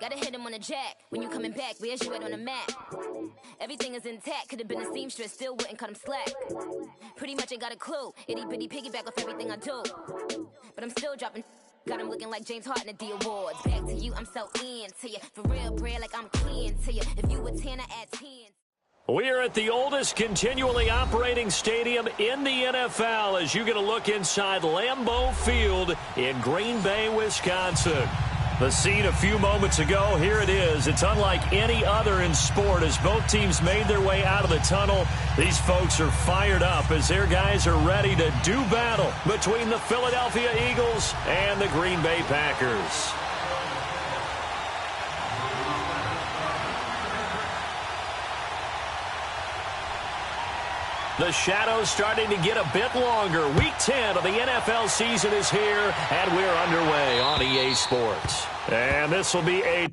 Gotta hit him on the jack. When you coming back, where's you at on the map? Everything is intact. Could've been a seamstress, still wouldn't cut him slack. Pretty much ain't got a clue. Itty bitty piggyback off everything I do. But I'm still dropping. Got him looking like James Harden at the awards. Back to you, I'm so into you. For real, bread, like I'm keen to you. If you were 10, I add 10. We're at the oldest continually operating stadium in the NFL as you get a look inside Lambeau Field in Green Bay, Wisconsin. The scene a few moments ago, here it is. It's unlike any other in sport as both teams made their way out of the tunnel. These folks are fired up as their guys are ready to do battle between the Philadelphia Eagles and the Green Bay Packers. The shadow's starting to get a bit longer. Week 10 of the NFL season is here, and we're underway on EA Sports. And this will be a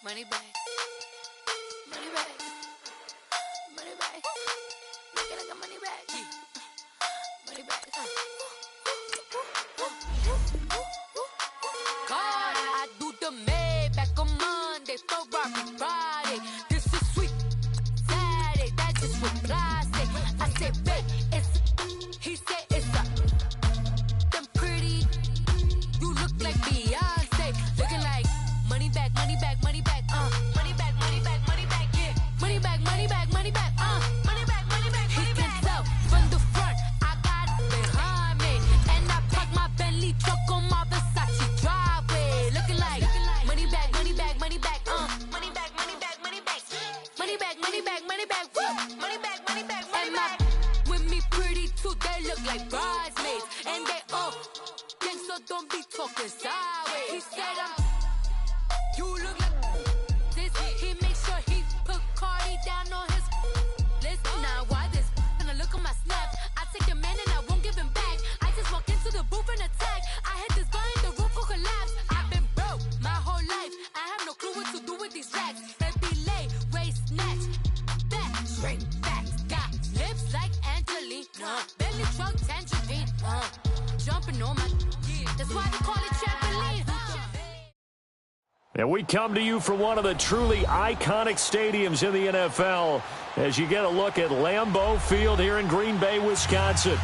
money back, money back, money back. Make it like a money back, money back. God, I do the Maybach on Monday, Ferrari Friday. This is sweet Saturday, that's just what I say. I say, babe, it's, he said it's a, them pretty. You look like Beyonce, looking like money back, money back, money back, money back, money back, money back, yeah. Money back, money back, money back, money back, money back, money back. He can tell from the front, I got it behind me. And I park my Bentley truck on my Versace driveway. Looking like money back, money back, money back, money back, money back, money back. Money back, money back, money back, woo. Money back, money back, money back. And my with me pretty too, they look like bridesmaids. And they all think so, don't be talking sideways. He said you look like this. He makes sure he put Cardi down on his list. Now why this? When I look at my snaps, I take a man and I won't give him back. I just walk into the booth and attack. I hit this guy in the roof will collapse. I've been broke my whole life. I have no clue what to do with these racks. Baby lay, waist snatch, back, straight back. Got lips like Angelina, belly truck tangerine, jumping on my. That's why they call it trampoline. And we come to you from one of the truly iconic stadiums in the NFL as you get a look at Lambeau Field here in Green Bay, Wisconsin.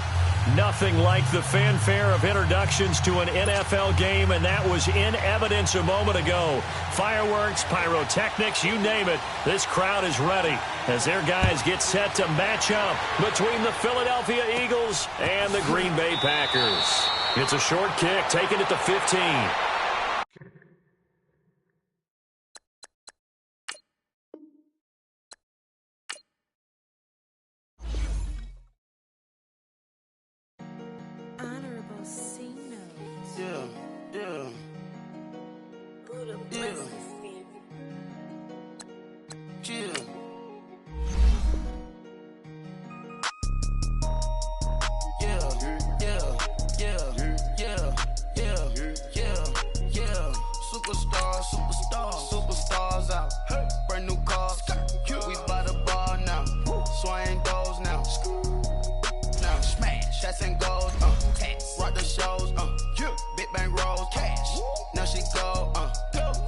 Nothing like the fanfare of introductions to an NFL game, and that was in evidence a moment ago. Fireworks, pyrotechnics, you name it. This crowd is ready as their guys get set to match up between the Philadelphia Eagles and the Green Bay Packers. It's a short kick, taken at the 15. Superstars out. Brand new cars. We by the bar now. Swing doors now. Now smash. Shots and goals. Rock the shows. Big bang rolls. Cash. Now she go.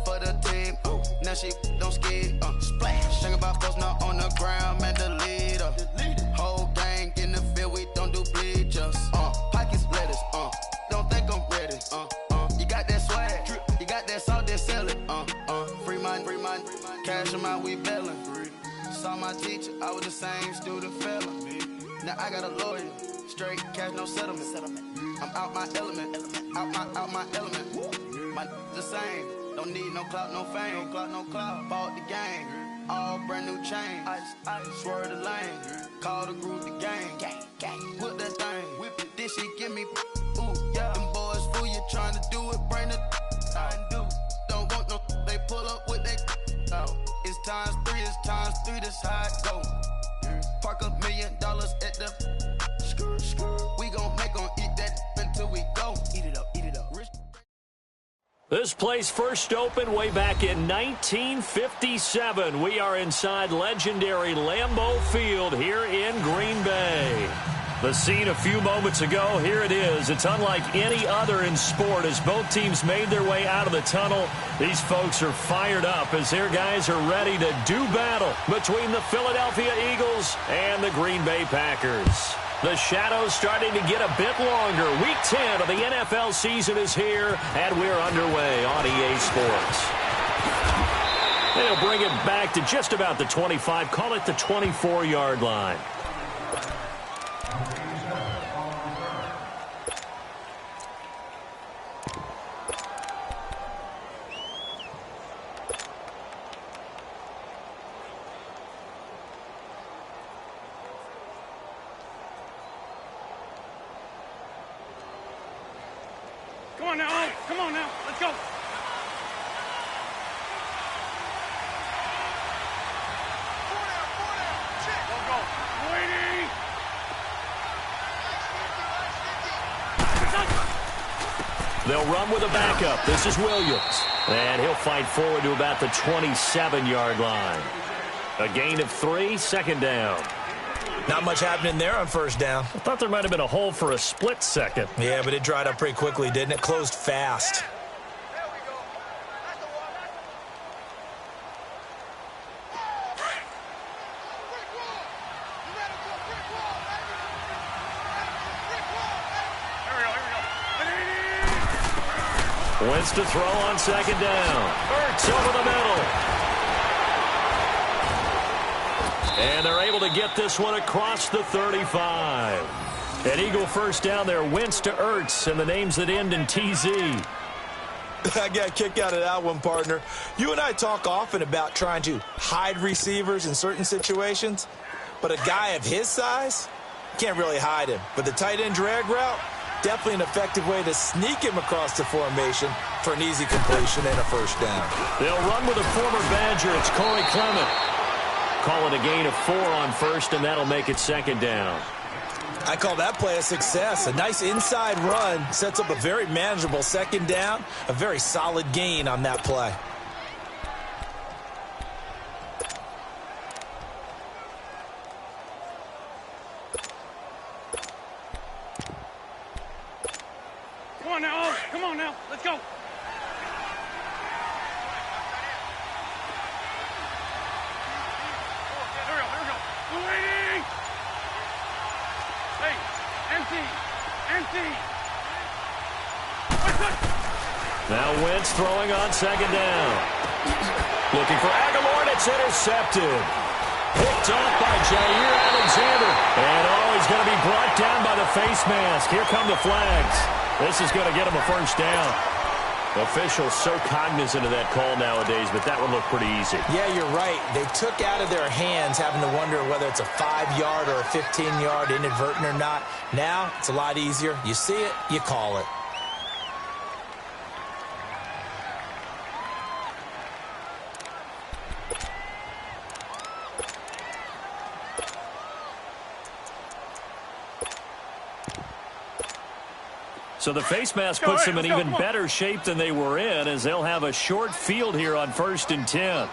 For the team. Now she don't skid. Splash. Think about post now on the ground. Man, the leader. Whole gang in the field. We don't do bleachers. Pockets letters. Don't think I'm ready. You got that swag. You got that salt, then sell it. Free mind, cash them out, we bellin'. saw my teacher, I was the same student fella. Now I got a lawyer, straight cash, no settlement. I'm out my element, out my element. My the same, don't need no clout, no fame. No clout, bought the game, all brand new chain. Ice, swerve the lane, call the group the gang. Whip that thing, whip it, this shit give me, ooh, yeah. Them boys fool you, trying to do it, bring the don't want no, they pull up with they It's times three, this how it go. Park $1 million at the we gon' make 'em eat that until we go. Eat it up. This place first opened way back in 1957. We are inside legendary Lambeau Field here in Green Bay. The scene a few moments ago, here it is. It's unlike any other in sport as both teams made their way out of the tunnel. These folks are fired up as their guys are ready to do battle between the Philadelphia Eagles and the Green Bay Packers. The shadows starting to get a bit longer. Week 10 of the NFL season is here, and we're underway on EA Sports. They'll bring it back to just about the 25, call it the 24-yard line. Come on now, let's go. Go. Waiting. They'll run with a backup. This is Williams. And he'll fight forward to about the 27-yard line. A gain of 3, second down. Not much happening there on first down. I thought there might have been a hole for a split second. Yeah, but it dried up pretty quickly, didn't it? Closed fast. Wentz to throw on second down. Ertz over the middle. And they're able to get this one across the 35. An Eagle first down there. Wentz to Ertz, and the names that end in TZ. I got a kick out of that one, partner. You and I talk often about trying to hide receivers in certain situations, but a guy of his size, can't really hide him. But the tight end drag route, definitely an effective way to sneak him across the formation for an easy completion and a first down. They'll run with a former Badger. It's Corey Clement. Call it a gain of 4 on first, and that'll make it second down. I call that play a success. A nice inside run sets up a very manageable second down. A very solid gain on that play. Come on now, let's go. Here we go. Waiting. Hey, empty. Now Wentz throwing on second down. Looking for Aguilar, and it's intercepted. Picked off by Jair Alexander. And he's going to be brought down by the face mask. Here come the flags. This is going to get him a first down. Officials so cognizant of that call nowadays, but that one looked pretty easy. Yeah, you're right. They took out of their hands having to wonder whether it's a 5-yard or a 15-yard inadvertent or not. Now, it's a lot easier. You see it, you call it. So the face mask puts them in even better shape than they were in, as they'll have a short field here on 1st and 10.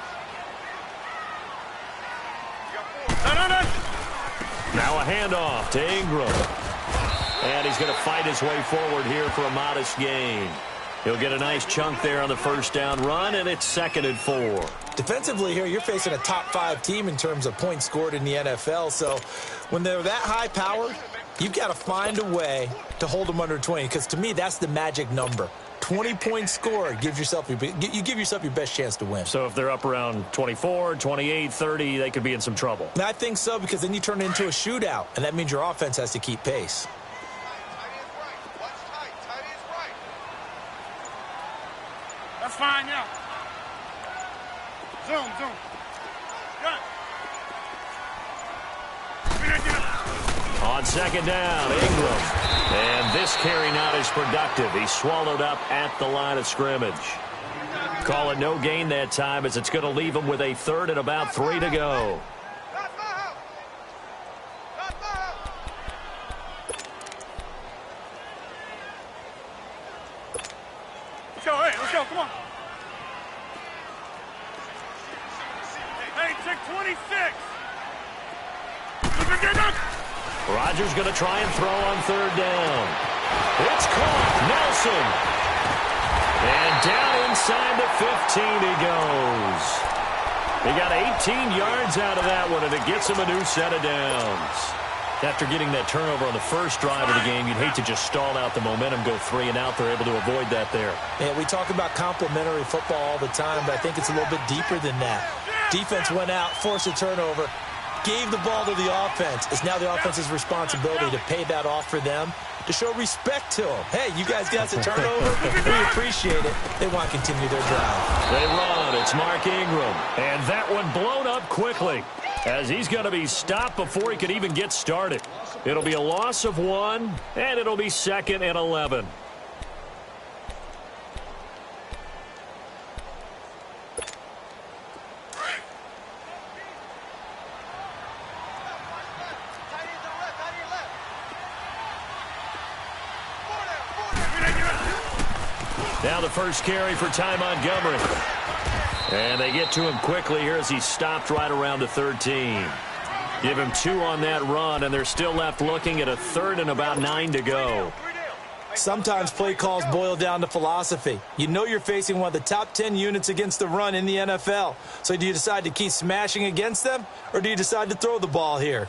Now a handoff to Ingram. And he's going to fight his way forward here for a modest gain. He'll get a nice chunk there on the first down run, and it's 2nd and 4. Defensively here, you're facing a top 5 team in terms of points scored in the NFL. So when they're that high powered, you've got to find a way to hold them under 20, because to me, that's the magic number. 20-point score gives yourself you give yourself your best chance to win. So if they're up around 24, 28, 30, they could be in some trouble. And I think so, because then you turn it into a shootout, and that means your offense has to keep pace. That's fine, yeah. Zoom. Good. On second down, Ingram. And this carry not as productive. He's swallowed up at the line of scrimmage. Call it no gain that time, as it's going to leave him with a third and about 3 to go. Let's go, come on. Hey, check 26. Rodgers going to try and throw on third down. It's caught. Nelson. And down inside the 15 he goes. He got 18 yards out of that one, and it gets him a new set of downs. After getting that turnover on the first drive of the game, you'd hate to just stall out the momentum, go 3 and out. They're able to avoid that there. Yeah, we talk about complementary football all the time, but I think it's a little bit deeper than that. Defense went out, forced a turnover, gave the ball to the offense. It's now the offense's responsibility to pay that off for them, to show respect to them. Hey, you guys got the turnover. We appreciate it. They want to continue their drive. They run. It's Mark Ingram. And that one blown up quickly, as he's going to be stopped before he could even get started. It'll be a loss of 1, and it'll be 2nd and 11. Now the first carry for Ty Montgomery. And they get to him quickly here as he's stopped right around the 13. Give him 2 on that run, and they're still left looking at a 3rd and about 9 to go. Sometimes play calls boil down to philosophy. You know you're facing one of the top 10 units against the run in the NFL. So do you decide to keep smashing against them, or do you decide to throw the ball here?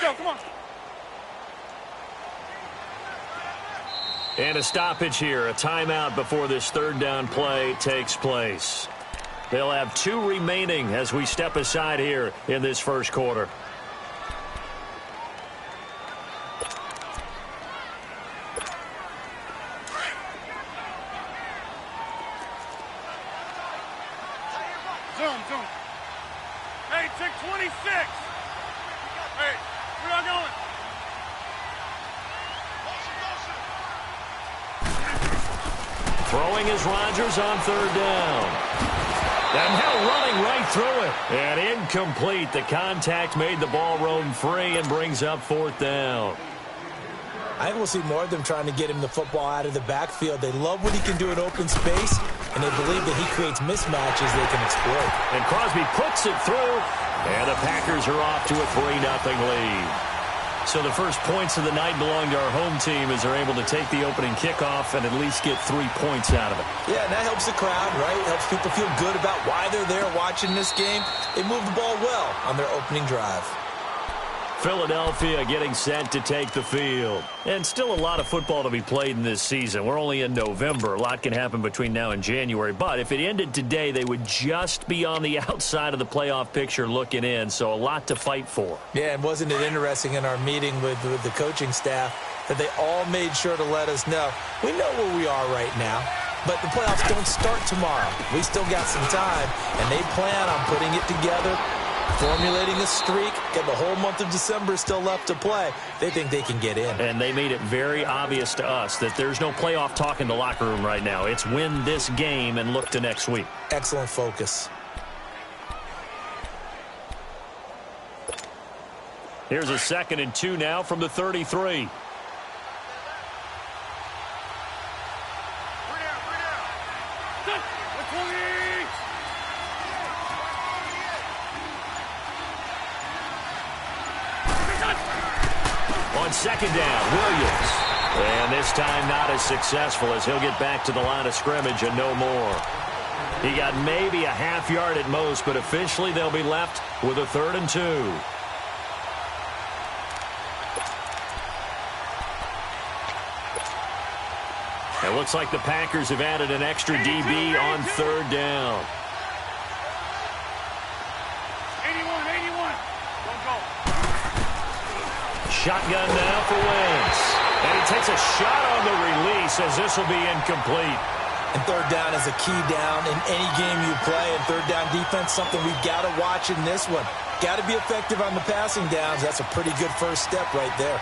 Let's go, come on. And a stoppage here, a timeout before this 3rd down play takes place. They'll have 2 remaining as we step aside here in this first quarter. Zoom. Hey, check 26. Hey, we're not going. Throwing is Rodgers on 3rd down. And now running right through it. And incomplete. The contact made the ball roam free and brings up 4th down. I think we'll see more of them trying to get him the football out of the backfield. They love what he can do in open space, and they believe that he creates mismatches they can exploit. And Crosby puts it through, and the Packers are off to a 3-0 lead. So the first points of the night belong to our home team as they're able to take the opening kickoff and at least get 3 points out of it. Yeah, and that helps the crowd, right? It helps people feel good about why they're there watching this game. They move the ball well on their opening drive. Philadelphia getting set to take the field. And still a lot of football to be played in this season. We're only in November. A lot can happen between now and January. But if it ended today, they would just be on the outside of the playoff picture looking in. So a lot to fight for. Yeah, and wasn't it interesting in our meeting with the coaching staff that they all made sure to let us know, we know where we are right now, but the playoffs don't start tomorrow. We still got some time, and they plan on putting it together, formulating a streak, got the whole month of December still left to play. They think they can get in. And they made it very obvious to us that there's no playoff talk in the locker room right now. It's win this game and look to next week. Excellent focus. Here's a 2nd and 2 now from the 33. On 2nd down, Williams. And this time not as successful as he'll get back to the line of scrimmage and no more. He got maybe a half yard at most, but officially they'll be left with a 3rd and 2. It looks like the Packers have added an extra DB on third down. 81. Don't go. Shotgun now for Wentz. And he takes a shot on the release as this will be incomplete. And third down is a key down in any game you play. And third down defense, something we've got to watch in this one. Got to be effective on the passing downs. That's a pretty good first step right there.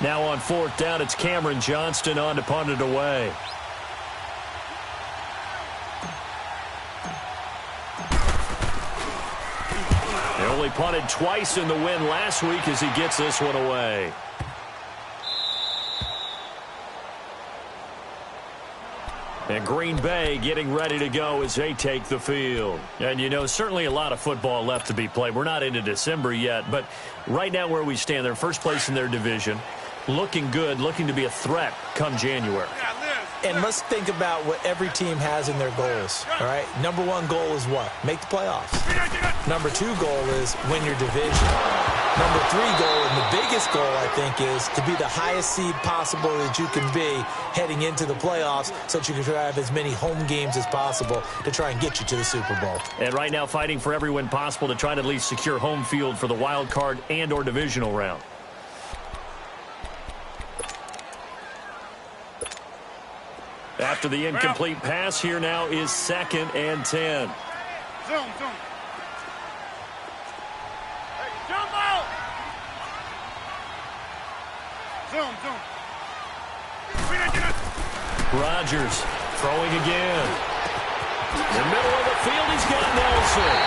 Now on fourth down, it's Cameron Johnston on to punt it away. They only punted twice in the win last week as he gets this one away. And Green Bay getting ready to go as they take the field. And, you know, certainly a lot of football left to be played. We're not into December yet, but right now where we stand, they're first place in their division. Looking good, looking to be a threat come January. And let's think about what every team has in their goals, all right? Number one goal is what? Make the playoffs. Number two goal is win your division. Number three goal, and the biggest goal, I think, is to be the highest seed possible that you can be heading into the playoffs so that you can have as many home games as possible to try and get you to the Super Bowl. And right now fighting for every win possible to try to at least secure home field for the wild card and or divisional round. After the incomplete pass, here now is 2nd and 10. Zoom. Hey, jump out! Zoom. Rodgers throwing again. In the middle of the field, he's got Nelson.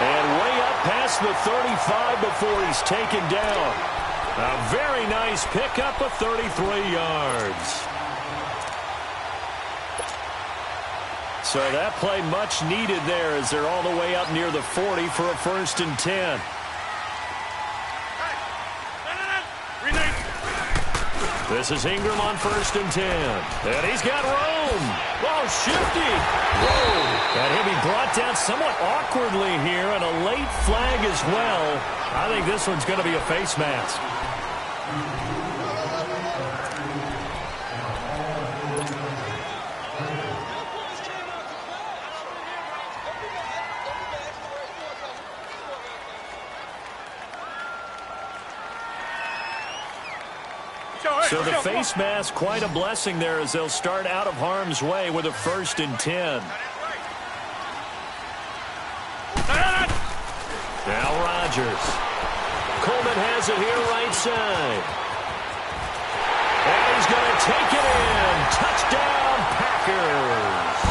And way up past the 35 before he's taken down. A very nice pickup of 33 yards. So that play much needed there as they're all the way up near the 40 for a 1st and 10. This is Ingram on 1st and 10. And he's got Rome. Oh, shifty. Whoa. And he'll be brought down somewhat awkwardly here, and a late flag as well. I think this one's going to be a face mask. So the face mask, quite a blessing there as they'll start out of harm's way with a 1st and 10. Now Rodgers. Coleman has it here right side. And he's going to take it in. Touchdown, Packers.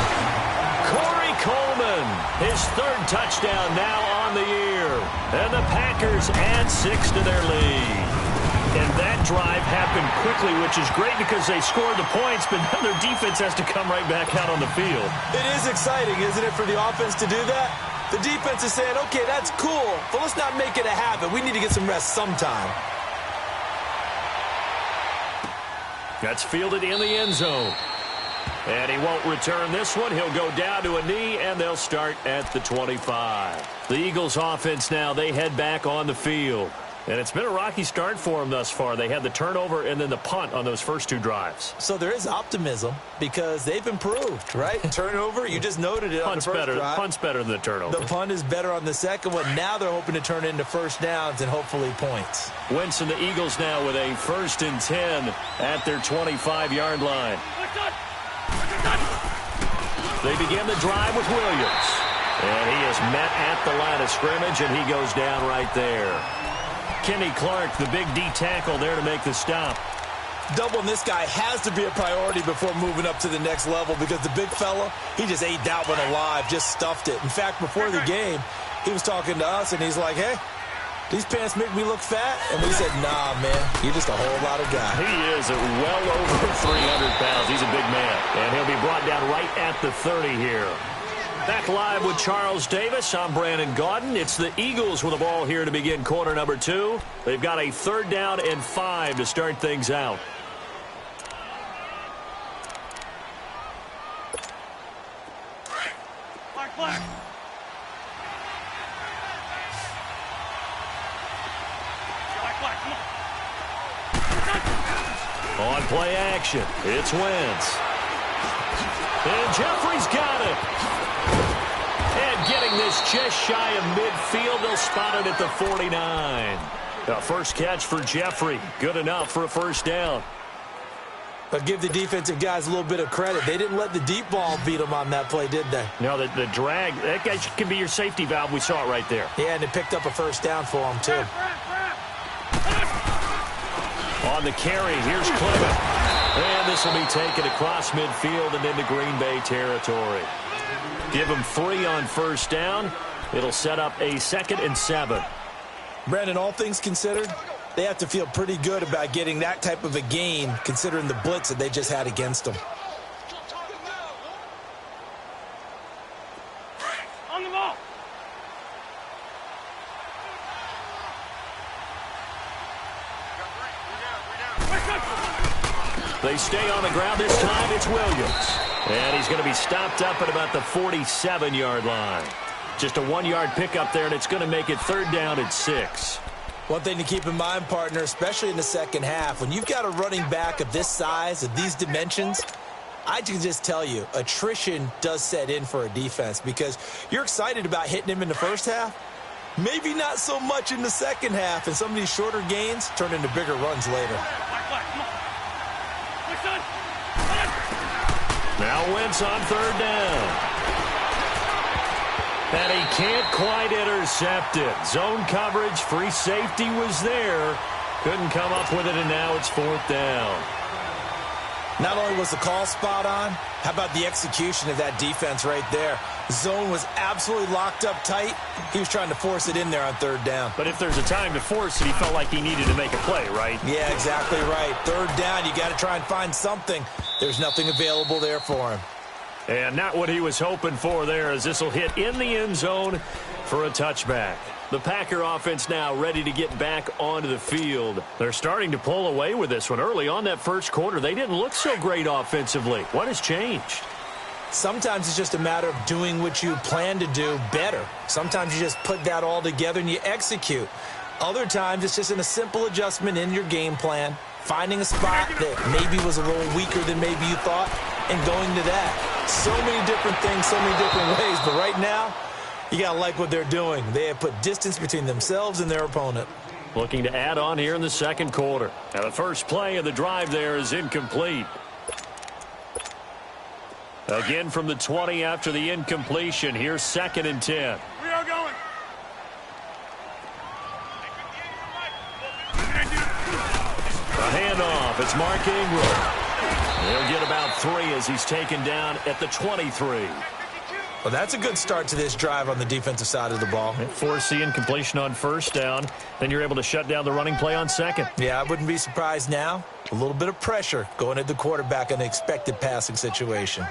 Corey Coleman, his 3rd touchdown now on the year. And the Packers add 6 to their lead. And that drive happened quickly, which is great because they scored the points, but now their defense has to come right back out on the field. It is exciting, isn't it, for the offense to do that? The defense is saying, okay, that's cool, but let's not make it a habit. We need to get some rest sometime. That's fielded in the end zone. And he won't return this one. He'll go down to a knee, and they'll start at the 25. The Eagles offense now, they head back on the field. And it's been a rocky start for them thus far. They had the turnover and then the punt on those first 2 drives. So there is optimism because they've improved, right? Turnover, you just noted it on the first drive. Punt's better than the turnover. The punt is better on the second one. Now they're hoping to turn it into first downs and hopefully points. Wentz and the Eagles now with a 1st and 10 at their 25-yard line. They begin the drive with Williams. And he is met at the line of scrimmage, and he goes down right there. Kenny Clark, the big D tackle there to make the stop. Doubling this guy has to be a priority before moving up to the next level because the big fella, he just ate that one alive, just stuffed it. In fact, before the game, he was talking to us, and he's like, hey, these pants make me look fat? And we said, nah, man, you're just a whole lot of guy. He is well over 300 pounds. He's a big man. And he'll be brought down right at the 30 here. Back live with Charles Davis. I'm Brandon Gaudin. It's the Eagles with the ball here to begin quarter number 2. They've got a 3rd down and 5 to start things out. flag. Flag, flag, come on. On play action, it's Wentz. And Jeffrey's got it. And getting this just shy of midfield, they'll spot it at the 49. The first catch for Jeffrey, good enough for a first down. But give the defensive guys a little bit of credit. They didn't let the deep ball beat them on that play, did they? No, the drag, that guy can be your safety valve. We saw it right there. Yeah, and it picked up a first down for them, too. On the carry, here's Clement. And this will be taken across midfield and into Green Bay territory. Give them 3 on first down. It'll set up a 2nd and 7. Brandon, all things considered, they have to feel pretty good about getting that type of a gain, considering the blitz that they just had against them. On the ball. They stay on the ground this time. It's Williams. And he's going to be stopped up at about the 47-yard line. Just a 1-yard pickup there, and it's going to make it 3rd down and 6. One thing to keep in mind, partner, especially in the second half, when you've got a running back of this size, of these dimensions, I can just tell you, attrition does set in for a defense because you're excited about hitting him in the first half. Maybe not so much in the second half, and some of these shorter gains turn into bigger runs later. Now Wentz on 3rd down. And he can't quite intercept it. Zone coverage, free safety was there. Couldn't come up with it, and now it's 4th down. Not only was the call spot on, how about the execution of that defense right there? Zone was absolutely locked up tight. He was trying to force it in there on 3rd down. But if there's a time to force it, he felt like he needed to make a play, right? Yeah, exactly right. 3rd down, you got to try and find something. There's nothing available there for him. And not what he was hoping for there, as this will hit in the end zone for a touchback. The Packer offense now ready to get back onto the field. They're starting to pull away with this one. Early on that first quarter, they didn't look so great offensively. What has changed? Sometimes it's just a matter of doing what you plan to do better. Sometimes you just put that all together and you execute. Other times it's just in a simple adjustment in your game plan, finding a spot that maybe was a little weaker than maybe you thought, and going to that. So many different things, so many different ways, but right now, you got to like what they're doing. They have put distance between themselves and their opponent. Looking to add on here in the second quarter. Now the first play of the drive there is incomplete. Again from the 20 after the incompletion. Here's 2nd and 10. We are going. A handoff. It's Mark Ingram. He'll get about 3 as he's taken down at the 23. Well, that's a good start to this drive on the defensive side of the ball. Force the incompletion on first down. Then you're able to shut down the running play on 2nd. Yeah, I wouldn't be surprised now. A little bit of pressure going at the quarterback in an expected passing situation.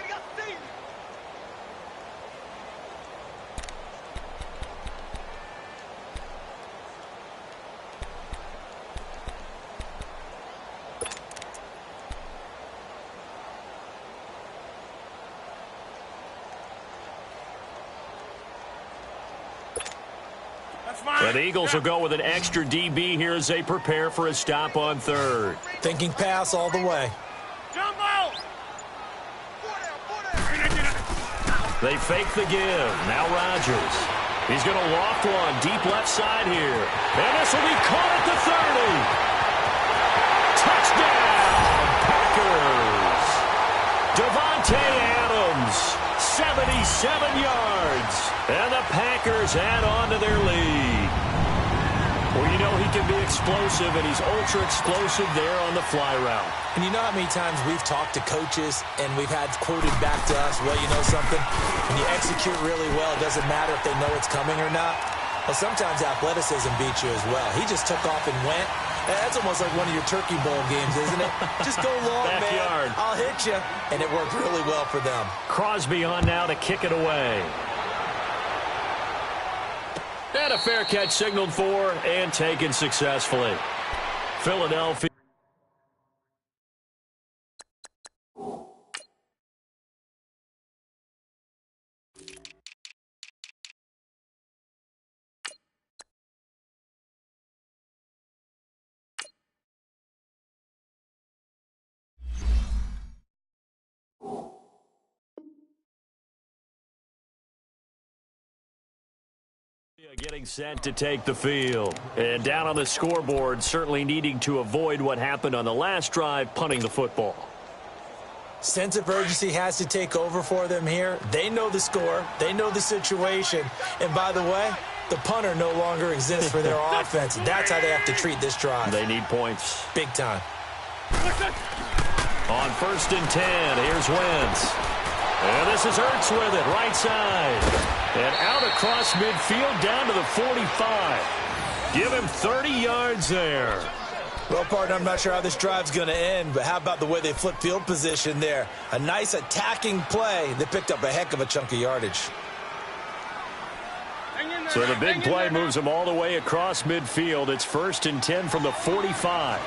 And the Eagles will go with an extra DB here as they prepare for a stop on 3rd. Thinking pass all the way. Jumbo! They fake the give. Now Rodgers. He's going to loft one deep left side here. And this will be caught at the 30. Touchdown, Packers. Devontae Adams, 77 yards. And the Packers add on to their lead. Well, you know he can be explosive, and he's ultra-explosive there on the fly route. And you know how many times we've talked to coaches and we've had quoted back to us, well, you know something? When you execute really well, it doesn't matter if they know it's coming or not. Well, sometimes athleticism beats you as well. He just took off and went. That's almost like one of your Turkey Bowl games, isn't it? Just go long, Backyard. man. I'll hit you. And it worked really well for them. Crosby on now to kick it away. And a fair catch signaled for and taken successfully. Philadelphia. Getting set to take the field. And down on the scoreboard, certainly needing to avoid what happened on the last drive, punting the football. Sense of urgency has to take over for them here. They know the score. They know the situation. And by the way, the punter no longer exists for their offense. That's how they have to treat this drive. They need points. Big time. On 1st and 10, here's Wentz. And this is Ertz with it, right side. And out across midfield down to the 45. Give him 30 yards there. Well, partner, I'm not sure how this drive's going to end, but how about the way they flip field position there? A nice attacking play that picked up a heck of a chunk of yardage. So the big play moves them all the way across midfield. It's 1st and 10 from the 45.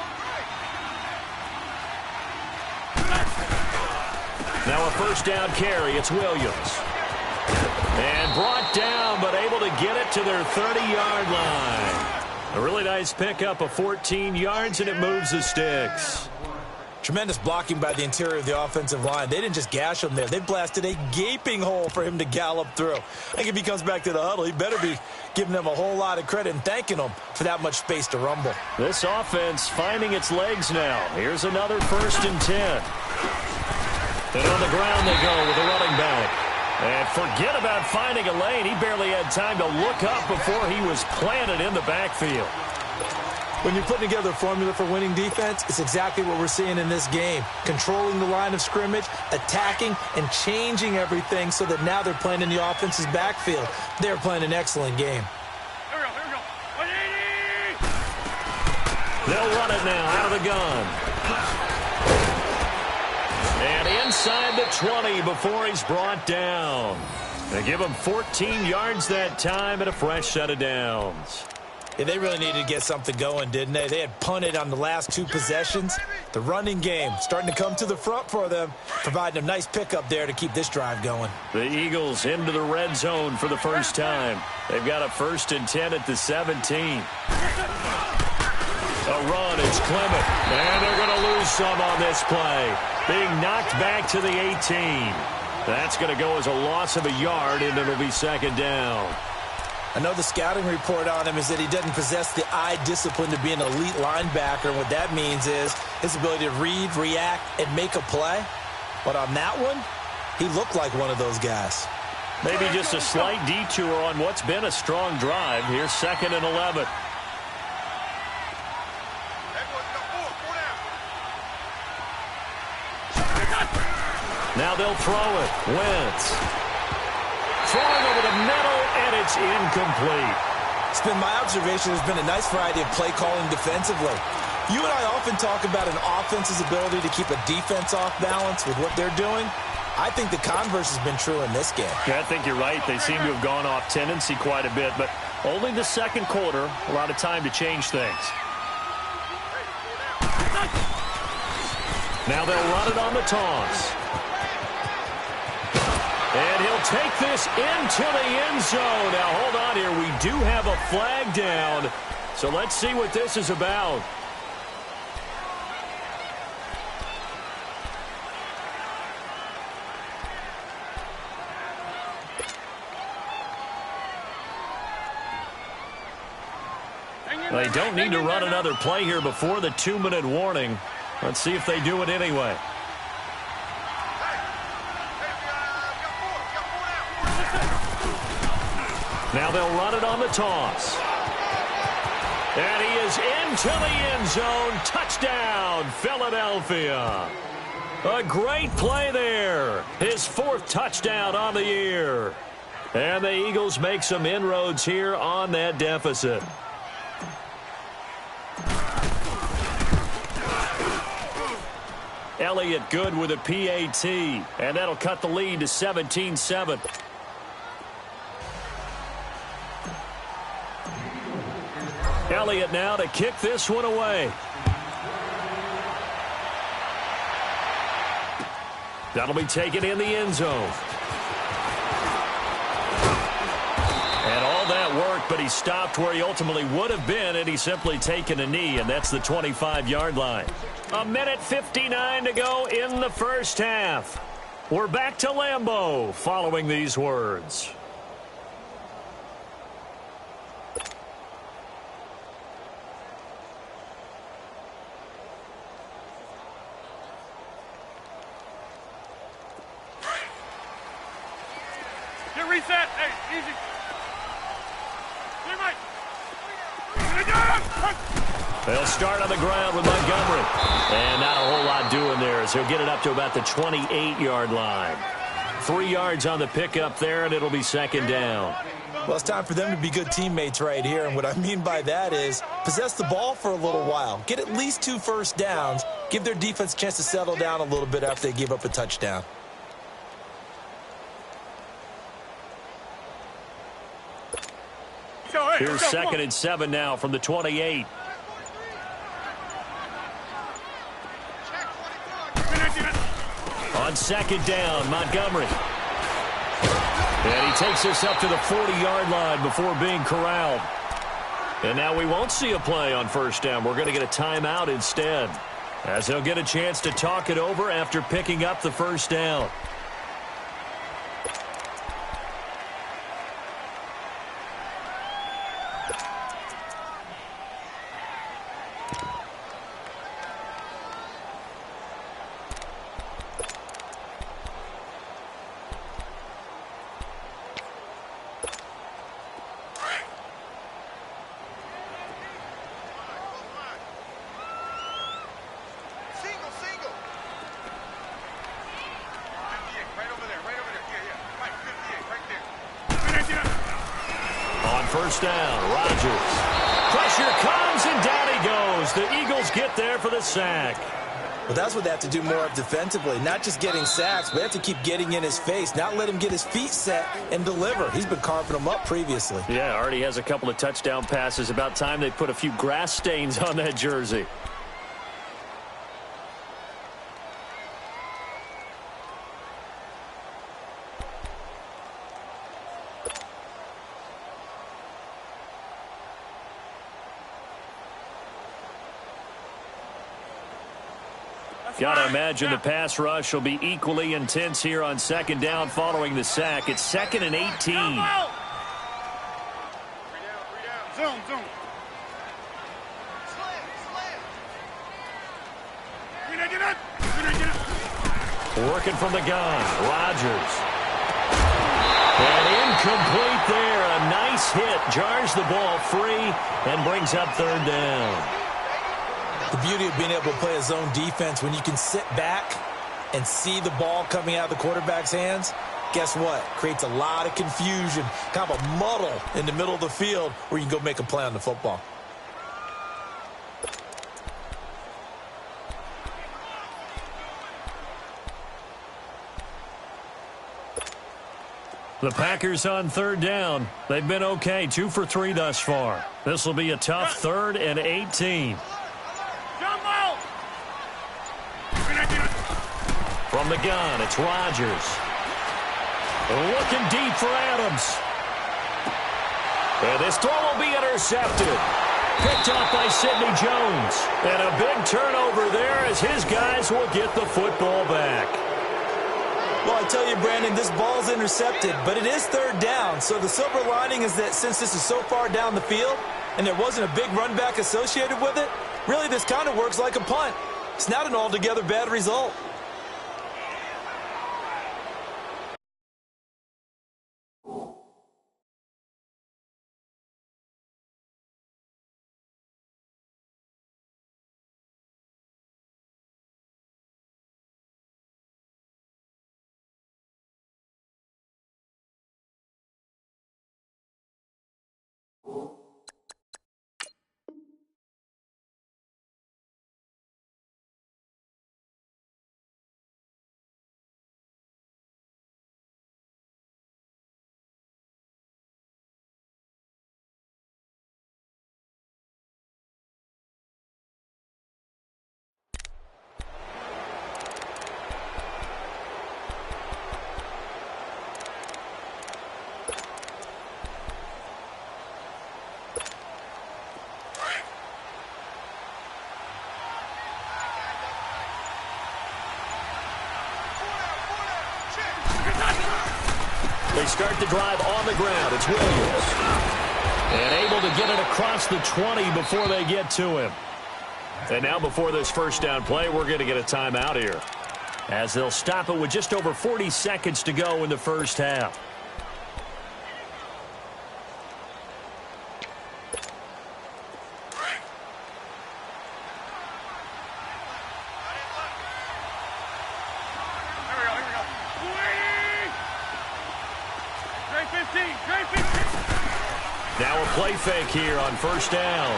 Now a 1st down carry. It's Williams. And brought down, but able to get it to their 30-yard line. A really nice pickup of 14 yards, and it moves the sticks. Tremendous blocking by the interior of the offensive line. They didn't just gash him there. They blasted a gaping hole for him to gallop through. I think if he comes back to the huddle, he better be giving them a whole lot of credit and thanking them for that much space to rumble. This offense finding its legs now. Here's another 1st and 10. And on the ground they go with the running back. And forget about finding a lane. He barely had time to look up before he was planted in the backfield. When you're putting together a formula for winning defense, it's exactly what we're seeing in this game. Controlling the line of scrimmage, attacking, and changing everything so that now they're playing in the offense's backfield. They're playing an excellent game. Here we go. 180! They'll run it now out of the gun. And inside the 20 before he's brought down. They give him 14 yards that time and a fresh set of downs. Yeah, they really needed to get something going, didn't they? They had punted on the last 2 possessions. The running game starting to come to the front for them, providing a nice pickup there to keep this drive going. The Eagles into the red zone for the first time. They've got a 1st and 10 at the 17. A run, it's Clement. And they're going to lose some on this play. Being knocked back to the 18. That's going to go as a loss of a yard, and it'll be 2nd down. I know the scouting report on him is that he doesn't possess the eye discipline to be an elite linebacker. And what that means is his ability to read, react, and make a play. But on that one, he looked like one of those guys. Maybe just a slight detour on what's been a strong drive. Here's 2nd and 11. Now they'll throw it. Wentz. Throwing over the middle, and it's incomplete. It's been my observation there's been a nice variety of play calling defensively. You and I often talk about an offense's ability to keep a defense off balance with what they're doing. I think the converse has been true in this game. Yeah, I think you're right. They seem to have gone off tendency quite a bit, but only the 2nd quarter, a lot of time to change things. Now they'll run it on the toss. And he'll take this into the end zone. Now, hold on here. We do have a flag down. So let's see what this is about. They don't need to run another play here before the 2-minute warning. Let's see if they do it anyway. Now they'll run it on the toss. And he is into the end zone. Touchdown, Philadelphia. A great play there. His 4th touchdown on the year. And the Eagles make some inroads here on that deficit. Elliott good with a PAT. And that'll cut the lead to 17-7. Elliott now to kick this one away. That'll be taken in the end zone. And all that work, but he stopped where he ultimately would have been, and he's simply taken a knee, and that's the 25-yard line. 1:59 to go in the first half. We're back to Lambeau following these words. Hey, reset. Hey, easy. Hey, Mike. They'll start on the ground with Montgomery. And not a whole lot doing there as he'll get it up to about the 28-yard line. 3 yards on the pickup there, and it'll be second down. Well, it's time for them to be good teammates right here. And what I mean by that is possess the ball for a little while. Get at least 2 first downs. Give their defense a chance to settle down a little bit after they give up a touchdown. Here's 2nd and 7 now from the 28. On 2nd down, Montgomery. And he takes us up to the 40-yard line before being corralled. And now we won't see a play on 1st down. We're going to get a timeout instead, as they'll get a chance to talk it over after picking up the 1st down. First down, Rodgers. Pressure comes, and down he goes. The Eagles get there for the sack. Well, that's what they have to do more of defensively. Not just getting sacks, but they have to keep getting in his face, not let him get his feet set and deliver. He's been carving them up previously. Yeah, already has a couple of touchdown passes. About time they put a few grass stains on that jersey. Got to imagine the pass rush will be equally intense here on 2nd down following the sack. It's 2nd and 18. Zoom. Working from the gun, Rodgers. And incomplete there. A nice hit. Jars the ball free and brings up 3rd down. The beauty of being able to play a zone defense, when you can sit back and see the ball coming out of the quarterback's hands, guess what? Creates a lot of confusion, kind of a muddle in the middle of the field where you can go make a play on the football. The Packers on 3rd down. They've been okay, 2 for 3 thus far. This will be a tough 3rd and 18. From the gun, it's Rodgers. Looking deep for Adams. And this throw will be intercepted. Picked off by Sidney Jones. And a big turnover there as his guys will get the football back. Well, I tell you, Brandon, this ball's intercepted, but it is 3rd down. So the silver lining is that since this is so far down the field and there wasn't a big run back associated with it, really this kind of works like a punt. It's not an altogether bad result. They start the drive on the ground. It's Williams. And able to get it across the 20 before they get to him. And now before this 1st down play, we're going to get a timeout here, as they'll stop it with just over 40 seconds to go in the 1st half. Now a play fake here on first down.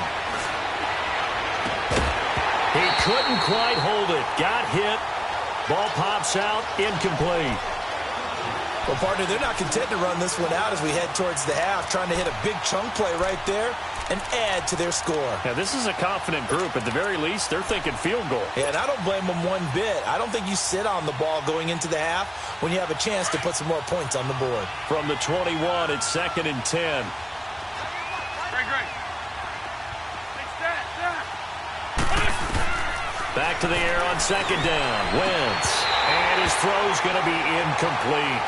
He couldn't quite hold it. Got hit. Ball pops out. Incomplete. Well, partner, they're not content to run this one out as we head towards the half, trying to hit a big chunk play right there and add to their score. Yeah, this is a confident group. At the very least, they're thinking field goal. Yeah, and I don't blame them one bit. I don't think you sit on the ball going into the half when you have a chance to put some more points on the board. From the 21, it's 2nd and 10. Back to the air on 2nd down. Wentz. And his throw's going to be incomplete.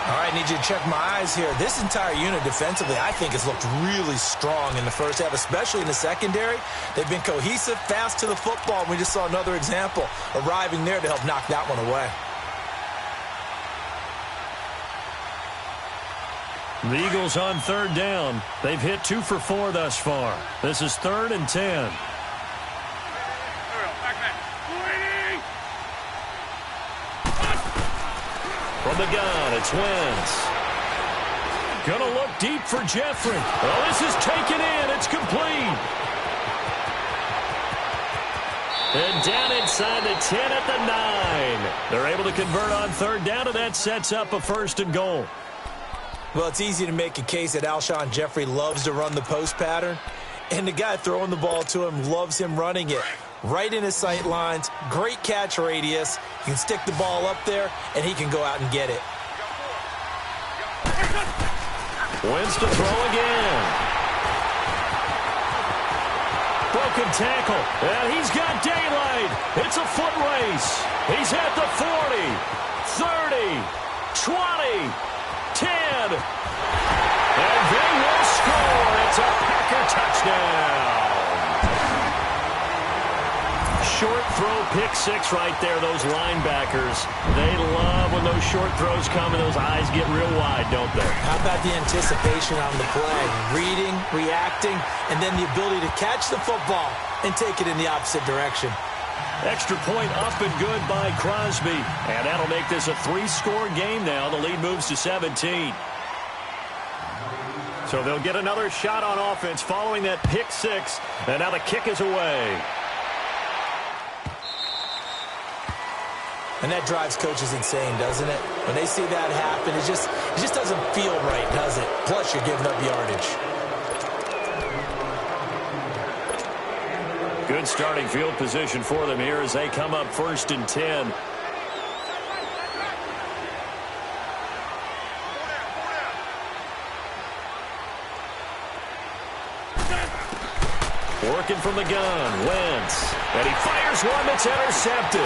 All right, I need you to check my eyes here. This entire unit defensively, I think, has looked really strong in the first half, especially in the secondary. They've been cohesive, fast to the football. We just saw another example arriving there to help knock that one away. The Eagles on 3rd down. They've hit 2 for 4 thus far. This is 3rd and 10. From the gun, it's Wentz. Gonna look deep for Jeffrey. Oh, this is taken in. It's complete. And down inside the 10 at the 9. They're able to convert on 3rd down, and that sets up a 1st and goal. Well, it's easy to make a case that Alshon Jeffrey loves to run the post pattern, and the guy throwing the ball to him loves him running it. Right in his sight lines, great catch radius. He can stick the ball up there, and he can go out and get it. Wins to throw again. Broken tackle, and he's got daylight. It's a foot race. He's at the 40, 30, 20, 10. And they will score. It's a Packer touchdown. Short throw, pick 6 right there, those linebackers. They love when those short throws come and those eyes get real wide, don't they? How about the anticipation on the play? Reading, reacting, and then the ability to catch the football and take it in the opposite direction. Extra point up and good by Crosby. And that'll make this a 3-score game now. The lead moves to 17. So they'll get another shot on offense following that pick 6. And now the kick is away. And that drives coaches insane, doesn't it? When they see that happen, it just doesn't feel right, does it? Plus, you're giving up yardage. Good starting field position for them here as they come up 1st and 10. Working from the gun, Wentz. And he fires one that's intercepted.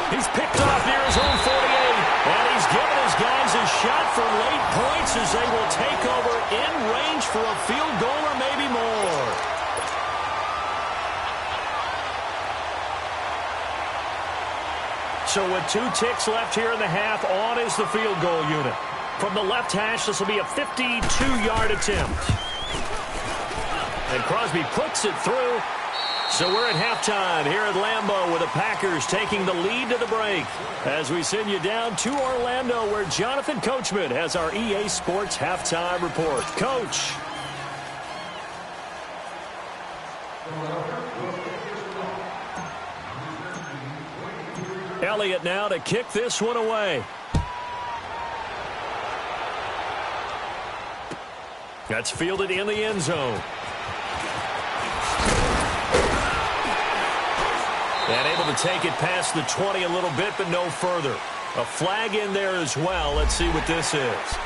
He's picked off near his own 48. And he's given his guys a shot for late points as they will take over in range for a field goal or maybe more. So with 2 ticks left here in the half, on is the field goal unit. From the left hash, this will be a 52-yard attempt. And Crosby puts it through. So we're at halftime here at Lambeau with the Packers taking the lead to the break as we send you down to Orlando where Jonathan Coachman has our EA Sports halftime report. Coach. Elliott now to kick this one away. That's fielded in the end zone. And able to take it past the 20 a little bit, but no further. A flag in there as well. Let's see what this is.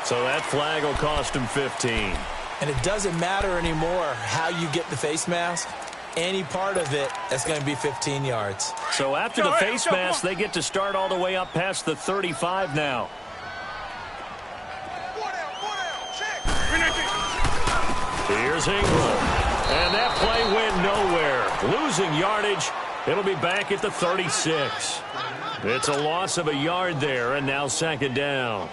So that flag will cost him 15. And it doesn't matter anymore how you get the face mask. Any part of it, that's going to be 15 yards. So after the face mask, they get to start all the way up past the 35 now. Here's Ingram. And that play went nowhere. Losing yardage. It'll be back at the 36. It's a loss of a yard there, and now 2nd down.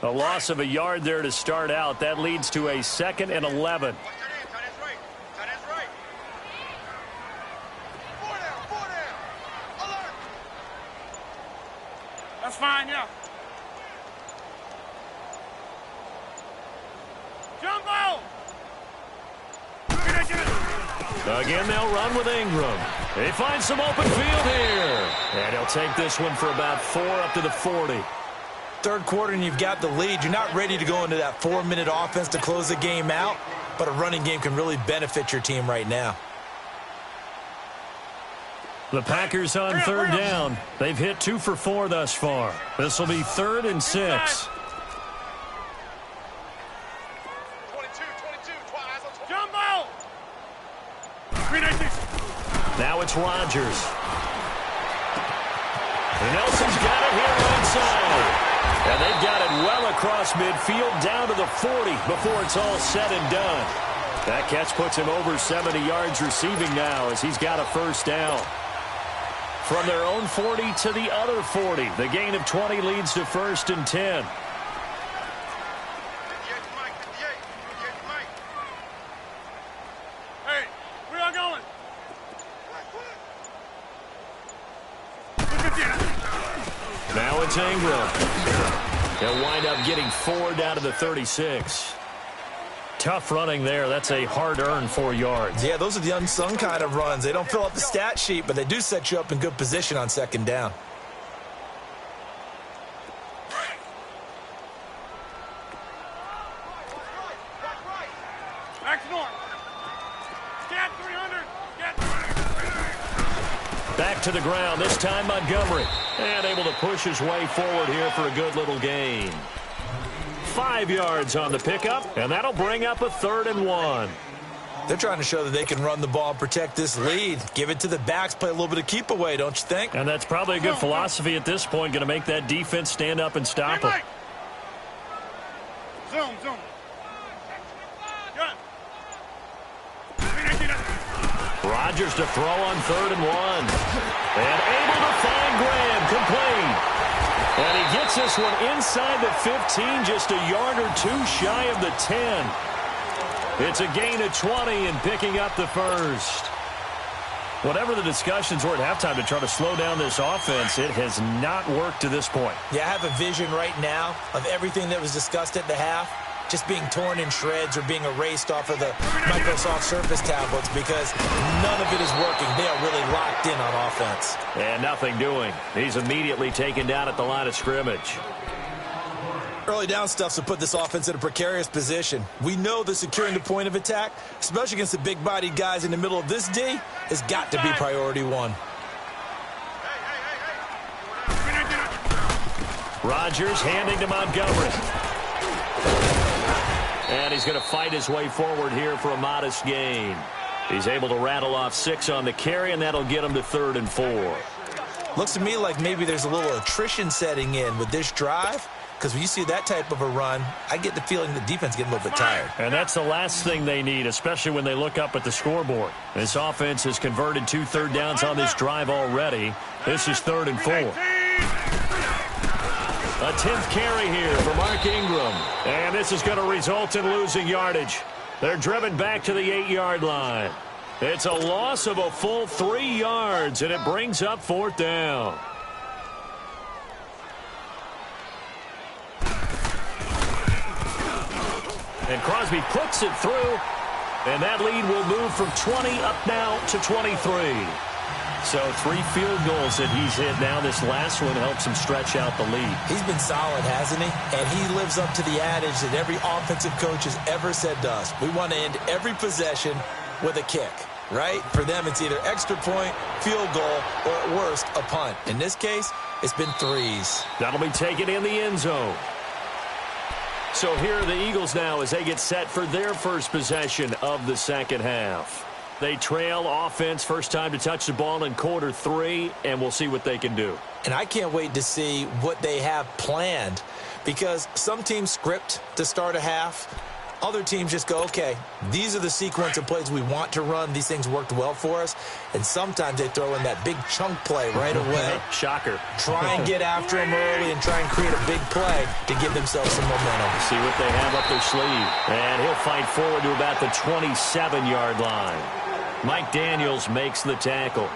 A loss of a yard there to start out. That leads to a 2nd and 11. That's fine, yeah. Jumbo! Again, they'll run with Ingram. They find some open field here. And he'll take this one for about 4 up to the 40. Third quarter and you've got the lead. You're not ready to go into that 4-minute offense to close the game out, but a running game can really benefit your team right now. The Packers on third down. They've hit 2 for 4 thus far. This will be 3rd and 6. Jumbo! Now it's Rodgers. And Nelson's got it here right side. And they've got it well across midfield down to the 40 before it's all said and done. That catch puts him over 70 yards receiving now as he's got a first down. From their own 40 to the other 40. The gain of 20 leads to 1st and 10. Hey, where y'all going? Now it's Ingram. He'll wind up getting 4 down to the 36. Tough running there. That's a hard-earned 4 yards. Yeah, those are the unsung kind of runs. They don't fill up the stat sheet, but they do set you up in good position on 2nd down. Back to north. Scat 300. Back to the ground, this time Montgomery. And able to push his way forward here for a good little gain. 5 yards on the pickup, and that'll bring up a 3rd and 1. They're trying to show that they can run the ball and protect this lead. Give it to the backs, play a little bit of keep away, don't you think? And that's probably a good philosophy at this point, going to make that defense stand up and stop them. Zoom. Good. Rodgers to throw on 3rd and 1. And able to find Graham, complete. And he gets this one inside the 15, just a yard or 2 shy of the 10. It's a gain of 20 and picking up the first. Whatever the discussions were at halftime to try to slow down this offense, it has not worked to this point. Yeah, I have a vision right now of everything that was discussed at the half just being torn in shreds or being erased off of the Microsoft Surface tablets because none of it is working. They are really locked in on offense. And nothing doing. He's immediately taken down at the line of scrimmage. Early down stuff to put this offense in a precarious position. We know that securing the point of attack, especially against the big-bodied guys in the middle of this D, has got to be priority 1. Rodgers handing to Montgomery. And he's going to fight his way forward here for a modest gain. He's able to rattle off 6 on the carry, and that'll get him to 3rd and 4. Looks to me like maybe there's a little attrition setting in with this drive, because when you see that type of a run, I get the feeling the defense getting a little bit tired. And that's the last thing they need, especially when they look up at the scoreboard. This offense has converted 2 third downs on this drive already. This is 3rd and 4. A 10th carry here for Mark Ingram. And this is going to result in losing yardage. They're driven back to the 8-yard line. It's a loss of a full 3 yards, and it brings up 4th down. And Crosby puts it through, and that lead will move from 20 up now to 23. So 3 field goals that he's hit now. This last one helps him stretch out the lead. He's been solid, hasn't he? And he lives up to the adage that every offensive coach has ever said to us. We want to end every possession with a kick, right? For them, it's either extra point, field goal, or at worst, a punt. In this case, it's been 3s. That'll be taken in the end zone. So here are the Eagles now as they get set for their first possession of the second half. They trail offense, first time to touch the ball in quarter 3, and we'll see what they can do. And I can't wait to see what they have planned, because some teams script to start a half. Other teams just go, okay, these are the sequence of plays we want to run. These things worked well for us. And sometimes they throw in that big chunk play right away. Shocker. Try and get after them early and try and create a big play to give themselves some momentum. See what they have up their sleeve. And he'll fight forward to about the 27-yard line. Mike Daniels makes the tackle.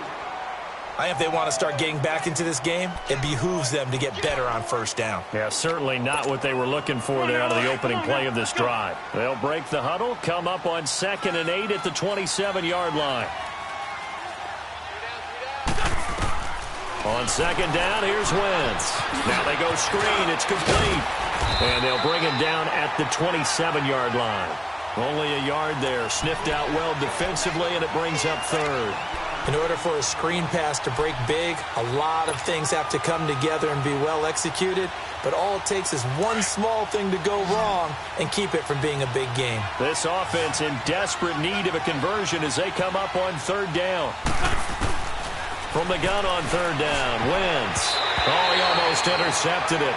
If they want to start getting back into this game, it behooves them to get better on first down. Yeah, certainly not what they were looking for there out of the opening play of this drive. They'll break the huddle, come up on 2nd and 8 at the 27-yard line. On 2nd down, here's Wentz. Now they go screen. It's complete. And they'll bring him down at the 27-yard line. Only a yard there. Sniffed out well defensively, and it brings up 3rd. In order for a screen pass to break big, a lot of things have to come together and be well executed. But all it takes is one small thing to go wrong and keep it from being a big game. This offense in desperate need of a conversion as they come up on 3rd down. From the gun on 3rd down, Wentz. Oh, he almost intercepted it.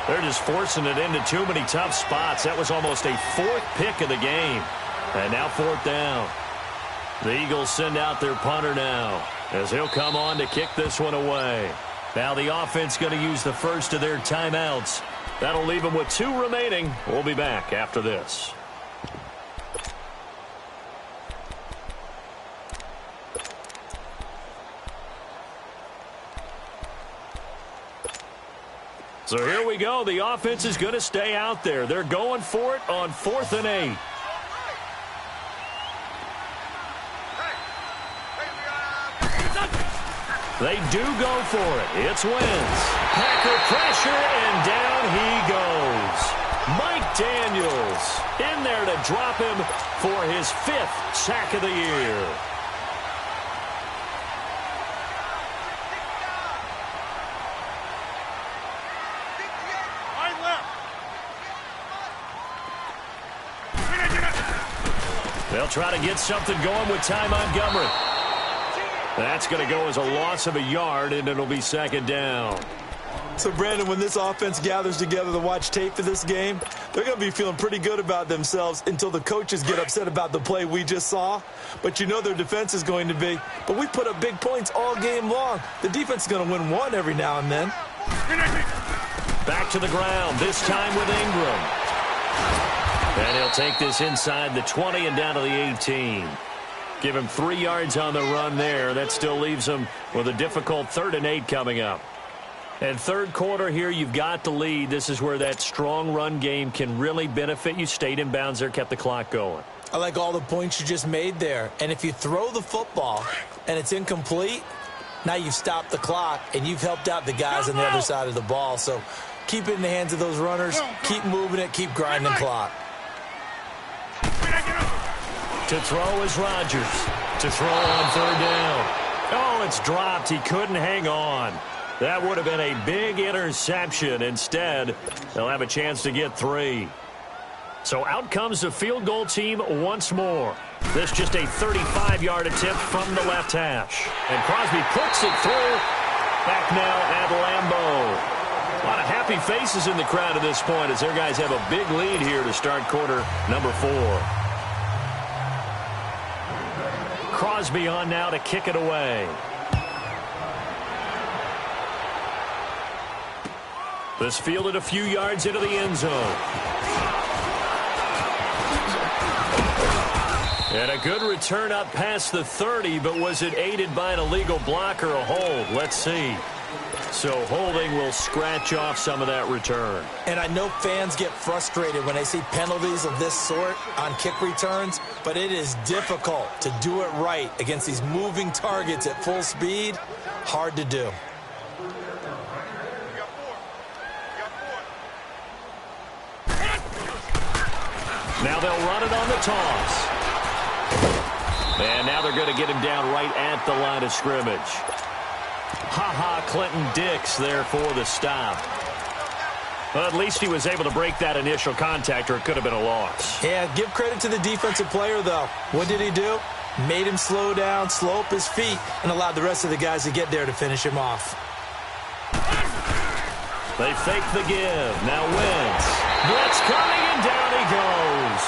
They're just forcing it into too many tough spots. That was almost a 4th pick of the game. And now 4th down. The Eagles send out their punter now as he'll come on to kick this one away. Now the offense going to use the first of their timeouts. That'll leave them with 2 remaining. We'll be back after this. So here we go. The offense is going to stay out there. They're going for it on 4th and 8. They do go for it. It's Wentz. Packer pressure, and down he goes. Mike Daniels in there to drop him for his 5th sack of the year. They'll try to get something going with Ty Montgomery. That's going to go as a loss of a yard, and it'll be 2nd down. So, Brandon, when this offense gathers together to watch tape for this game, they're going to be feeling pretty good about themselves until the coaches get upset about the play we just saw. But you know their defense is going to be. But we put up big points all game long. The defense is going to win one every now and then. Back to the ground, this time with Ingram. And he'll take this inside the 20 and down to the 18. Give him 3 yards on the run there. That still leaves him with a difficult 3rd and 8 coming up. And 3rd quarter here, you've got the lead. This is where that strong run game can really benefit you. Stayed in bounds there, kept the clock going. I like all the points you just made there. And if you throw the football and it's incomplete, now you've stopped the clock and you've helped out the guys on the other side of the ball. So keep it in the hands of those runners. Keep moving it. Keep grinding the clock. To throw is Rodgers. To throw on 3rd down. Oh, it's dropped. He couldn't hang on. That would have been a big interception. Instead, they'll have a chance to get 3. So out comes the field goal team once more. This just a 35-yard attempt from the left hash. And Crosby puts it through. Back now at Lambeau. A lot of happy faces in the crowd at this point as their guys have a big lead here to start quarter number 4. Crosby on now to kick it away. This fielded a few yards into the end zone. And a good return up past the 30, but was it aided by an illegal block or a hold? Let's see. So holding will scratch off some of that return. And I know fans get frustrated when they see penalties of this sort on kick returns, but it is difficult to do it right against these moving targets at full speed. Hard to do. Now they'll run it on the toss. And now they're going to get him down right at the line of scrimmage. Clinton Dix there for the stop. Well, at least he was able to break that initial contact, or it could have been a loss. Yeah, give credit to the defensive player, though. What did he do? Made him slow down, slow up his feet, and allowed the rest of the guys to get there to finish him off. They fake the give. Now Wentz. Blitz coming, and down he goes.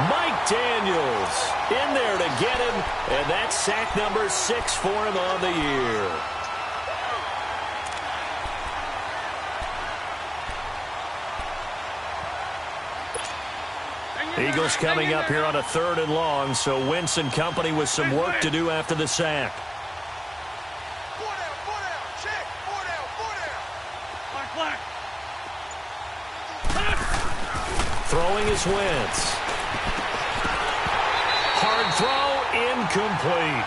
Mike Daniels in there to get him, and that's sack number 6 for him on the year. Eagles coming up here on a 3rd and long, so Wentz and company with some work to do after the sack. Throwing is Wentz. Hard throw, incomplete.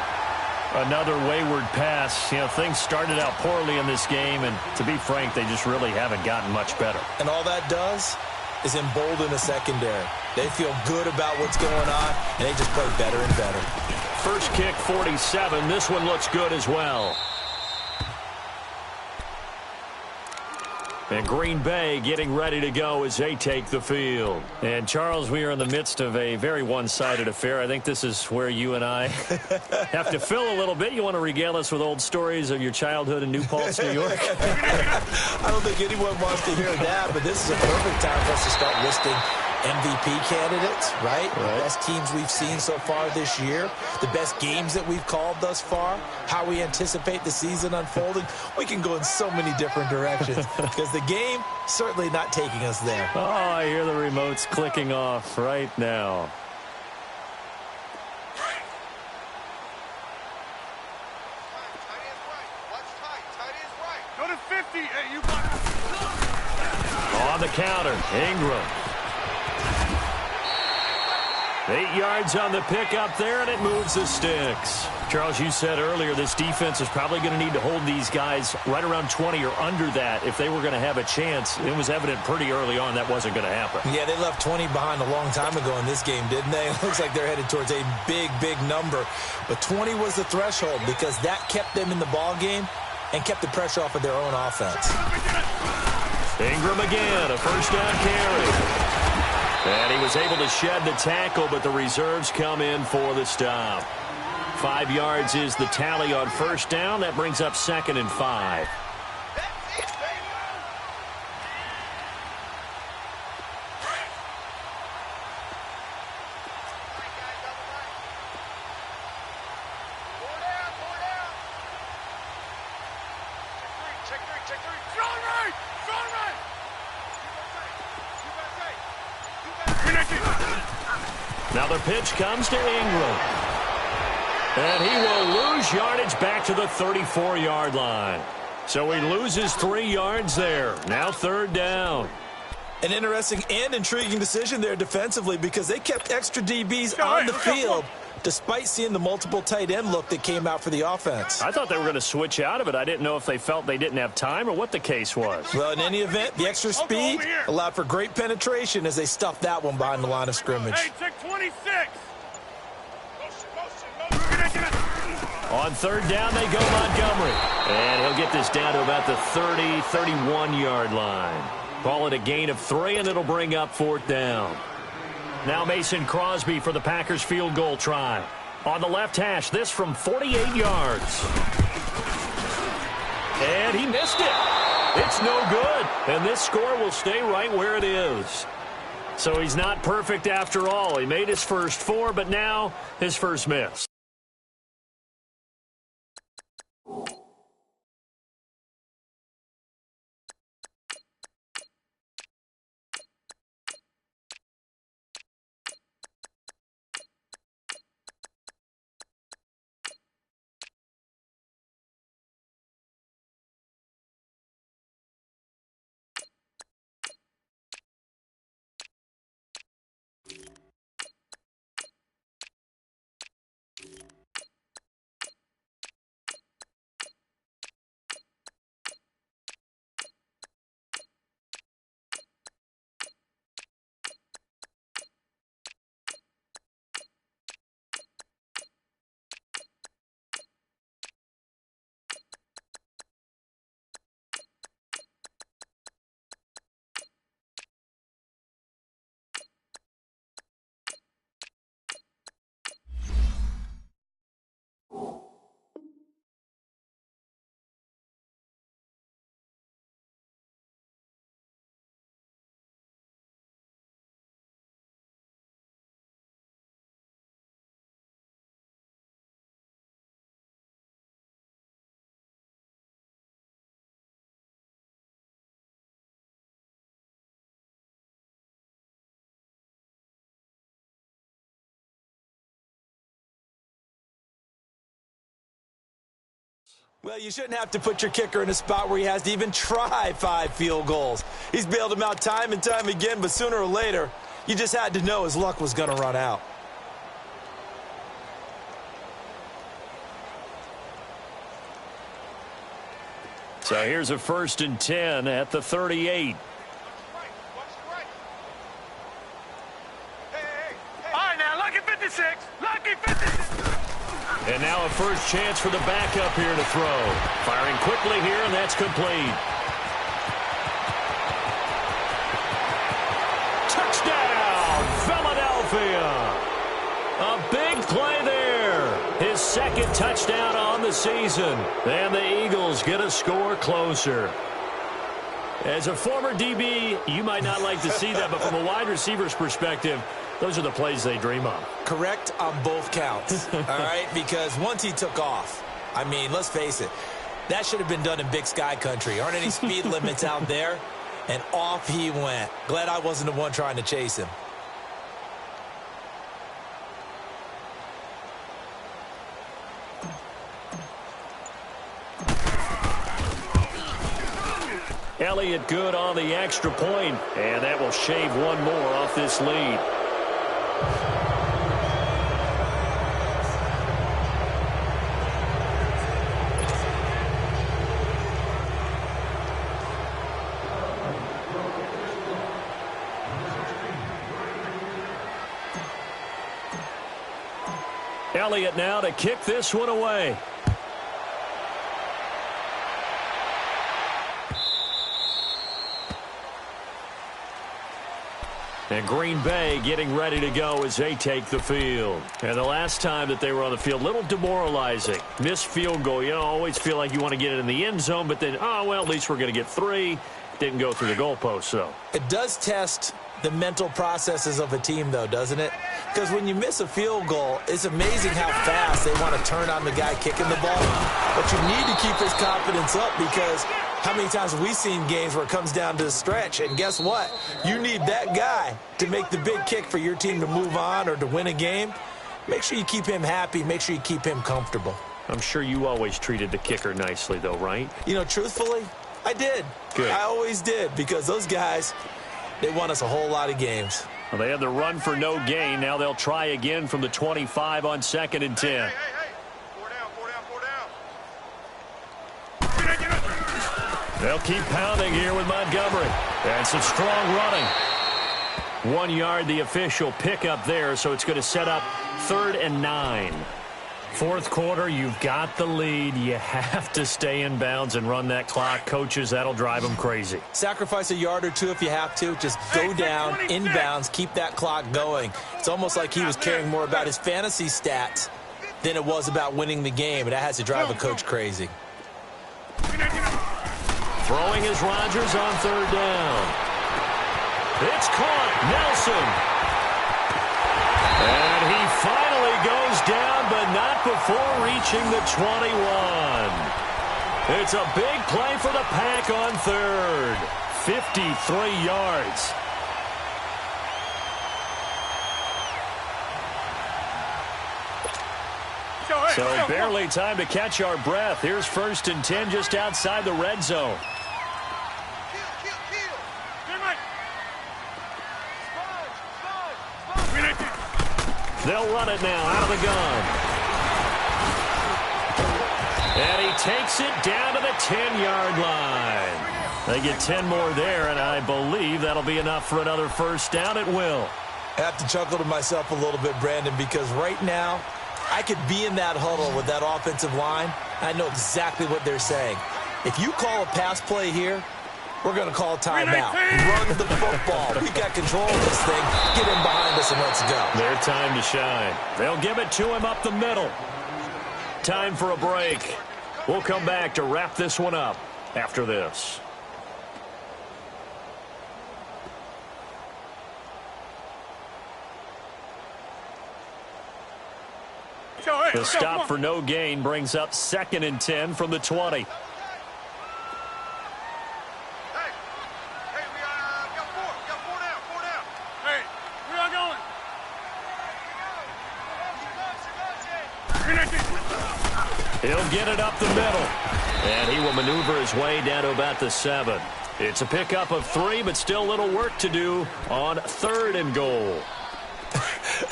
Another wayward pass. You know, things started out poorly in this game, and to be frank, they just really haven't gotten much better. And all that does is embolden the secondary. They feel good about what's going on, and they just play better and better. First kick, 47. This one looks good as well. And Green Bay getting ready to go as they take the field. And, Charles, we are in the midst of a very one-sided affair. I think this is where you and I have to fill a little bit. You want to regale us with old stories of your childhood in New Paltz, New York? I don't think anyone wants to hear that, but this is a perfect time for us to start listing MVP candidates, right? The best teams we've seen so far this year, the best games that we've called thus far, how we anticipate the season unfolding. We can go in so many different directions because the game certainly not taking us there. Oh, I hear the remotes clicking off right now. Go to 50. Hey, you got On the counter, Ingram. 8 yards on the pickup there, and it moves the sticks. Charles, you said earlier this defense is probably going to need to hold these guys right around 20 or under that if they were going to have a chance. It was evident pretty early on that wasn't going to happen. Yeah, they left 20 behind a long time ago in this game, didn't they? It looks like they're headed towards a big, big number. But 20 was the threshold because that kept them in the ball game and kept the pressure off of their own offense. Ingram again, a first down carry. And he was able to shed the tackle, but the reserves come in for the stop. 5 yards is the tally on first down. That brings up 2nd and 5. Now the pitch comes to Ingram. And he will lose yardage back to the 34-yard line. So he loses 3 yards there. Now 3rd down. An interesting and intriguing decision there defensively because they kept extra DBs on the field despite seeing the multiple tight end look that came out for the offense. I thought they were going to switch out of it. I didn't know if they felt they didn't have time or what the case was. Well, in any event, the extra speed allowed for great penetration as they stuffed that one behind the line of scrimmage. Hey, check 26. On 3rd down, they go Montgomery. And he'll get this down to about the 30, 31-yard line. Call it a gain of 3, and it'll bring up 4th down. Now Mason Crosby for the Packers field goal try. On the left hash, this from 48 yards. And he missed it. It's no good. And this score will stay right where it is. So he's not perfect after all. He made his first 4, but now his first miss. Well, you shouldn't have to put your kicker in a spot where he has to even try 5 field goals. He's bailed him out time and time again, but sooner or later, you just had to know his luck was going to run out. So here's a 1st and 10 at the 38. All right, now, lucky 56. Lucky 56. And now a first chance for the backup here to throw. Firing quickly here, and that's complete. Touchdown, Philadelphia. A big play there. His 2nd touchdown on the season. And the Eagles get a score closer. As a former DB, you might not like to see that, but from a wide receiver's perspective, those are the plays they dream of. Correct on both counts, all right? Because once he took off, I mean, let's face it, that should have been done in Big Sky country. Aren't any speed limits out there? And off he went. Glad I wasn't the one trying to chase him. Elliott good on the extra point, and that will shave one more off this lead. Elliott now to kick this one away. And Green Bay getting ready to go as they take the field. And the last time that they were on the field, a little demoralizing. Missed field goal. You know, always feel like you want to get it in the end zone, but then, oh, well, at least we're going to get 3. Didn't go through the goalpost, so. It does test the mental processes of a team, though, doesn't it? Because when you miss a field goal, it's amazing how fast they want to turn on the guy kicking the ball. But you need to keep his confidence up, because how many times have we seen games where it comes down to the stretch? And guess what? You need that guy to make the big kick for your team to move on or to win a game. Make sure you keep him happy. Make sure you keep him comfortable. I'm sure you always treated the kicker nicely, though, right? You know, truthfully, I did. Good. I always did, because those guys, they won us a whole lot of games. Well, they had the run for no gain. Now they'll try again from the 25 on 2nd and 10. Hey. 4 down. They'll keep pounding here with Montgomery. And some strong running. 1 yard, the official pickup there, so it's going to set up 3rd and 9. 4th quarter, you've got the lead. You have to stay in bounds and run that clock. Coaches, that'll drive them crazy. Sacrifice a yard or 2 if you have to. Just go down, inbounds, keep that clock going. It's almost like he was caring more about his fantasy stats than it was about winning the game, and that has to drive a coach crazy. Throwing is Rodgers on 3rd down. It's caught. Nelson. And he finally goes down, but not before reaching the 21. It's a big play for the Pack on 3rd. 53 yards. So barely time to catch our breath. Here's 1st and 10 just outside the red zone. They'll run it now out of the gun. And he takes it down to the 10-yard line. They get 10 more there, and I believe that'll be enough for another 1st down. It will. I have to chuckle to myself a little bit, Brandon, because right now I could be in that huddle with that offensive line. I know exactly what they're saying. If you call a pass play here, we're going to call a timeout. Run the football. We got control of this thing. Get him behind us and let's go. Their time to shine. They'll give it to him up the middle. Time for a break. We'll come back to wrap this one up after this. The stop for no gain brings up 2nd and 10 from the 20. He'll get it up the middle. And he will maneuver his way down to about the 7. It's a pickup of 3, but still a little work to do on 3rd and goal.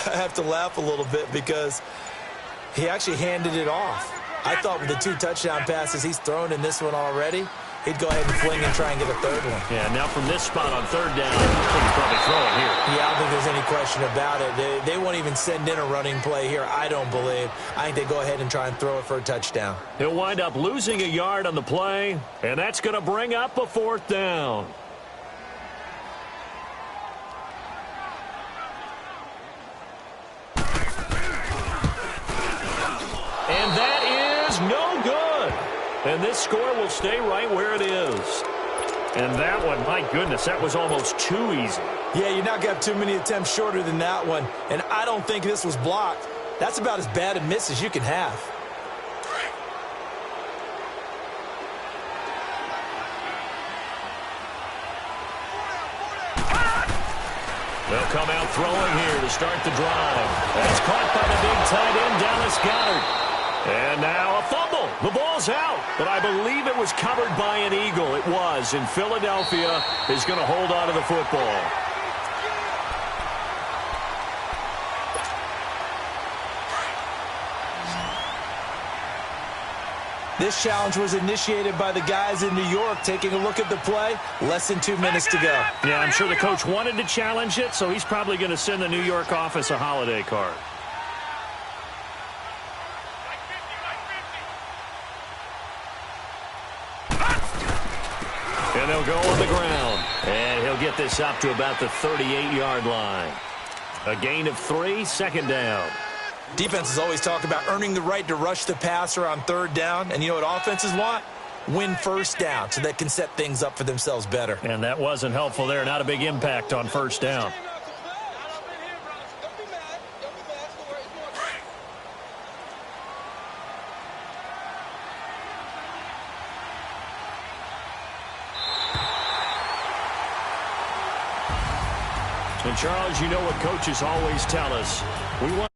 I have to laugh a little bit because he actually handed it off. I thought with the 2 touchdown passes he's thrown in this one already, he'd go ahead and fling and try and get a 3rd one. Yeah, now from this spot on 3rd down, I think he's probably throwing here. Yeah, I don't think there's any question about it. They won't even send in a running play here, I don't believe. I think they go ahead and try and throw it for a touchdown. He'll wind up losing a yard on the play, and that's going to bring up a 4th down. And that is no good. And this score will stay right where it is. And that one, my goodness, that was almost too easy. Yeah, you're not going to have too many attempts shorter than that one. And I don't think this was blocked. That's about as bad a miss as you can have. They'll come out throwing here to start the drive. That's caught by the big tight end, Dallas Goedert. And now a fumble. The ball's out, but I believe it was covered by an Eagle. It was, and Philadelphia is going to hold on to the football. This challenge was initiated by the guys in New York. Taking a look at the play, less than 2 minutes to go. Yeah, I'm sure the coach wanted to challenge it, so he's probably going to send the New York office a holiday card. And they'll go on the ground. And he'll get this up to about the 38-yard line. A gain of 3, 2nd down. Defenses always talk about earning the right to rush the passer on 3rd down. And you know what offenses want? Win 1st down so they can set things up for themselves better. And that wasn't helpful there. Not a big impact on 1st down. And Charles, you know what coaches always tell us. We want